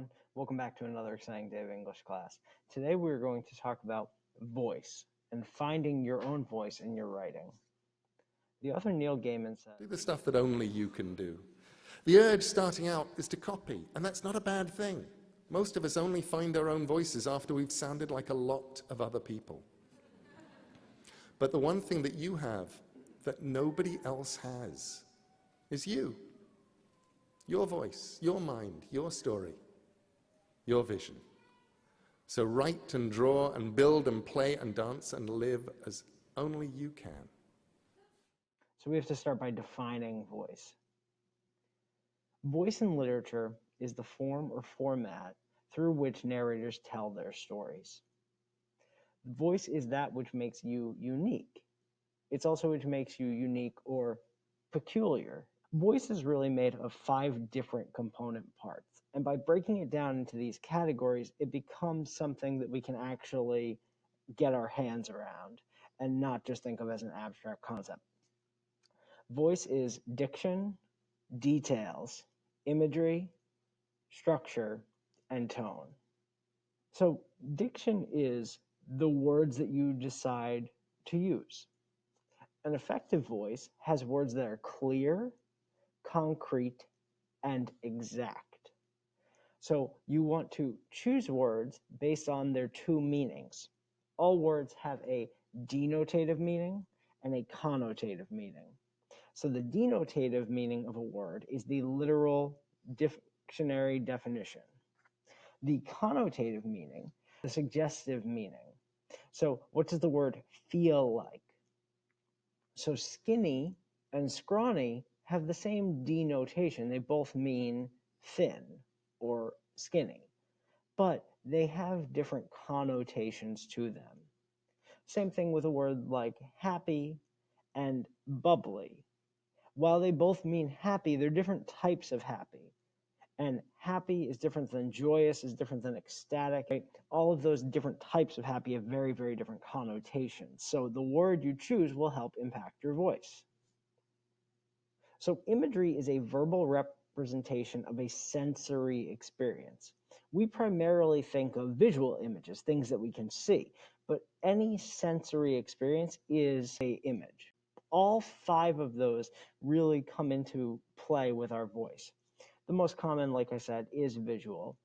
everyone. Welcome back to another exciting day of English class. Today we're going to talk about voice and finding your own voice in your writing. The author Neil Gaiman said, Do the stuff that only you can do. The urge starting out is to copy, and that's not a bad thing. Most of us only find our own voices after we've sounded like a lot of other people. But the one thing that you have that nobody else has is you. Your voice, your mind, your story, your vision. So write and draw and build and play and dance and live as only you can. So we have to start by defining voice. Voice in literature is the form or format through which narrators tell their stories. Voice is that which makes you unique. It's also which makes you unique or peculiar. Voice is really made of 5 different component parts. And by breaking it down into these categories, it becomes something that we can actually get our hands around and not just think of as an abstract concept. Voice is diction, details, imagery, structure, and tone. So diction is the words that you decide to use. An effective voice has words that are clear, concrete, and exact. So you want to choose words based on their 2 meanings. All words have a denotative meaning and a connotative meaning. So the denotative meaning of a word is the literal dictionary definition. The connotative meaning, the suggestive meaning. So what does the word feel like? So skinny and scrawny have the same denotation. They both mean thin or skinny, but they have different connotations to them. Same thing with a word like happy and bubbly. While they both mean happy, they're different types of happy. And happy is different than joyous, is different than ecstatic. Right? All of those different types of happy have very, very different connotations. So the word you choose will help impact your voice. So imagery is a verbal representation of a sensory experience. We primarily think of visual images, things that we can see, but any sensory experience is an image. All 5 of those really come into play with our voice. The most common, like I said, is visual.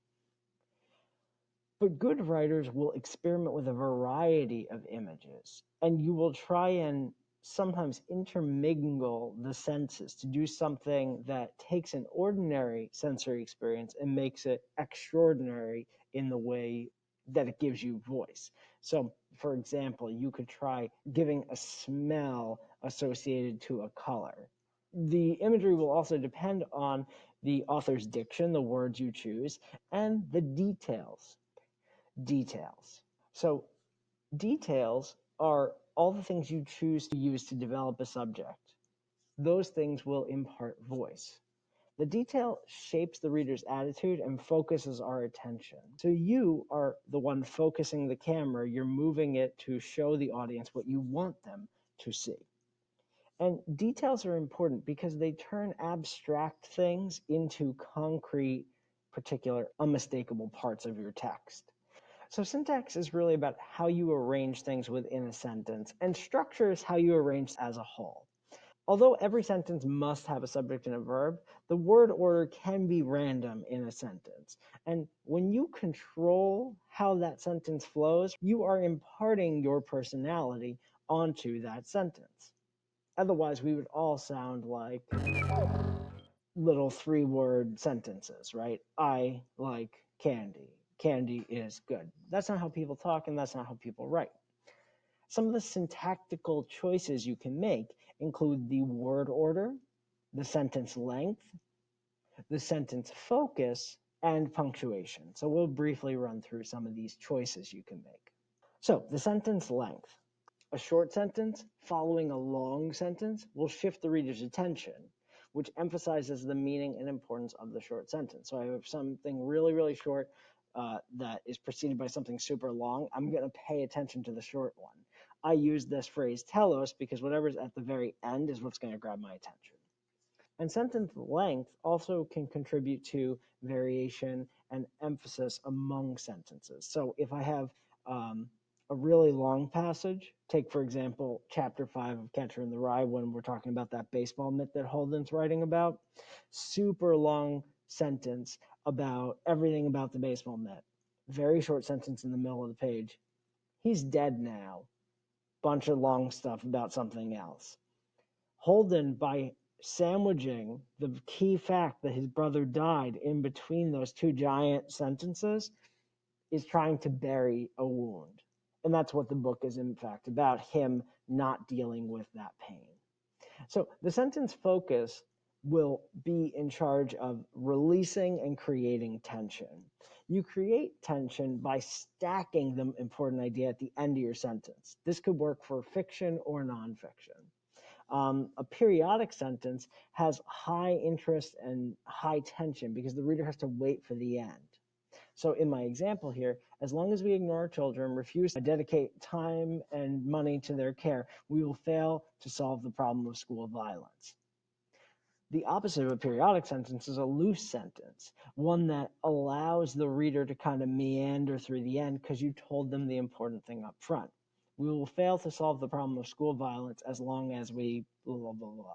But good writers will experiment with a variety of images, and you will try and sometimes intermingle the senses to do something that takes an ordinary sensory experience and makes it extraordinary in the way that it gives you voice. So, for example, you could try giving a smell associated to a color. The imagery will also depend on the author's diction, the words you choose, and the details. So details are all the things you choose to use to develop a subject. Those things will impart voice. The detail shapes the reader's attitude and focuses our attention. So you are the one focusing the camera. You're moving it to show the audience what you want them to see. And details are important because they turn abstract things into concrete, particular, unmistakable parts of your text. So syntax is really about how you arrange things within a sentence, and structure is how you arrange as a whole. Although every sentence must have a subject and a verb, the word order can be random in a sentence. And when you control how that sentence flows, you are imparting your personality onto that sentence. Otherwise, we would all sound like little 3-word sentences, right? I like candy. Candy is good. That's not how people talk, and that's not how people write. Some of the syntactical choices you can make include the word order, the sentence length, the sentence focus, and punctuation. So we'll briefly run through some of these choices you can make. So the sentence length. A short sentence following a long sentence will shift the reader's attention, which emphasizes the meaning and importance of the short sentence. So I have something really, really short that is preceded by something super long. I'm going to pay attention to the short one. I use this phrase telos because whatever's at the very end is what's going to grab my attention. And sentence length also can contribute to variation and emphasis among sentences. So if I have a really long passage, take for example chapter 5 of Catcher in the Rye when we're talking about that baseball mitt that Holden's writing about, super long sentence about everything about the baseball mitt, very short sentence in the middle of the page, he's dead now, bunch of long stuff about something else. Holden, by sandwiching the key fact that his brother died in between those two giant sentences, is trying to bury a wound. And that's what the book is, in fact, about, him not dealing with that pain. So the sentence focus will be in charge of releasing and creating tension. You create tension by stacking the important idea at the end of your sentence. This could work for fiction or nonfiction. A periodic sentence has high interest and high tension because the reader has to wait for the end. So in my example here, as long as we ignore children, refuse to dedicate time and money to their care, we will fail to solve the problem of school violence. The opposite of a periodic sentence is a loose sentence, one that allows the reader to kind of meander through the end because you told them the important thing up front. We will fail to solve the problem of school violence as long as we blah, blah, blah, blah.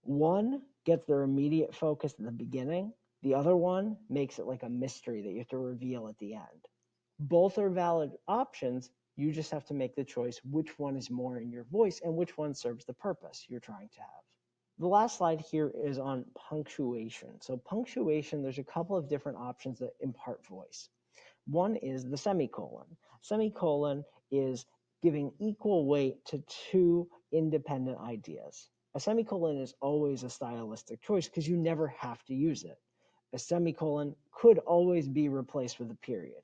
One gets their immediate focus at the beginning. The other one makes it like a mystery that you have to reveal at the end. Both are valid options. You just have to make the choice which one is more in your voice and which one serves the purpose you're trying to have. The last slide here is on punctuation. So punctuation, there's a couple of different options that impart voice. One is the semicolon. Semicolon is giving equal weight to two independent ideas. A semicolon is always a stylistic choice because you never have to use it. A semicolon could always be replaced with a period.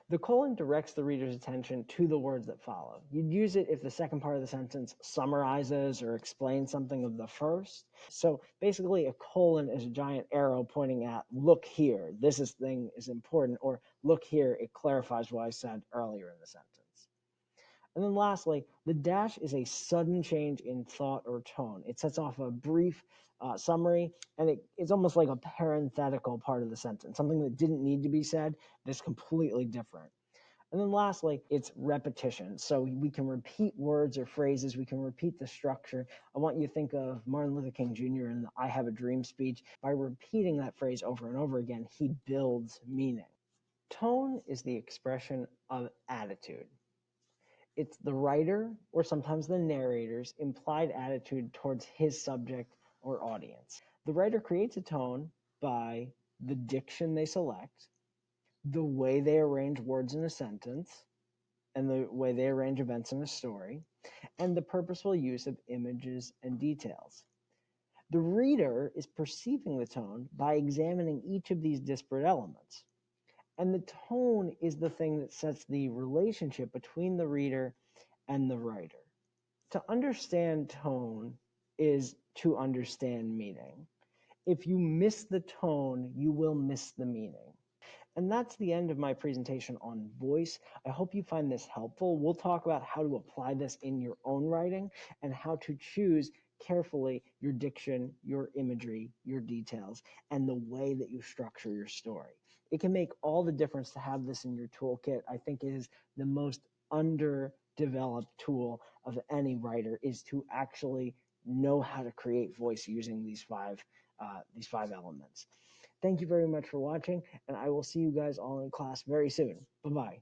The colon directs the reader's attention to the words that follow. You'd use it if the second part of the sentence summarizes or explains something of the first. So basically a colon is a giant arrow pointing at, look here, this thing is important, or look here, it clarifies what I said earlier in the sentence. And then lastly, the dash is a sudden change in thought or tone. It sets off a brief summary, and it's almost like a parenthetical part of the sentence, something that didn't need to be said that's completely different. And then lastly, it's repetition. So we can repeat words or phrases. We can repeat the structure. I want you to think of Martin Luther King Jr. in the I Have a Dream speech. By repeating that phrase over and over again, he builds meaning. Tone is the expression of attitude. It's the writer, or sometimes the narrator's, implied attitude towards his subject or audience. The writer creates a tone by the diction they select, the way they arrange words in a sentence, and the way they arrange events in a story, and the purposeful use of images and details. The reader is perceiving the tone by examining each of these disparate elements. And the tone is the thing that sets the relationship between the reader and the writer. To understand tone is to understand meaning. If you miss the tone, you will miss the meaning. And that's the end of my presentation on voice. I hope you find this helpful. We'll talk about how to apply this in your own writing and how to choose carefully your diction, your imagery, your details, and the way that you structure your story. It can make all the difference to have this in your toolkit. I think it is the most underdeveloped tool of any writer, is to actually know how to create voice using these five elements. Thank you very much for watching, and I will see you guys all in class very soon. Bye-bye.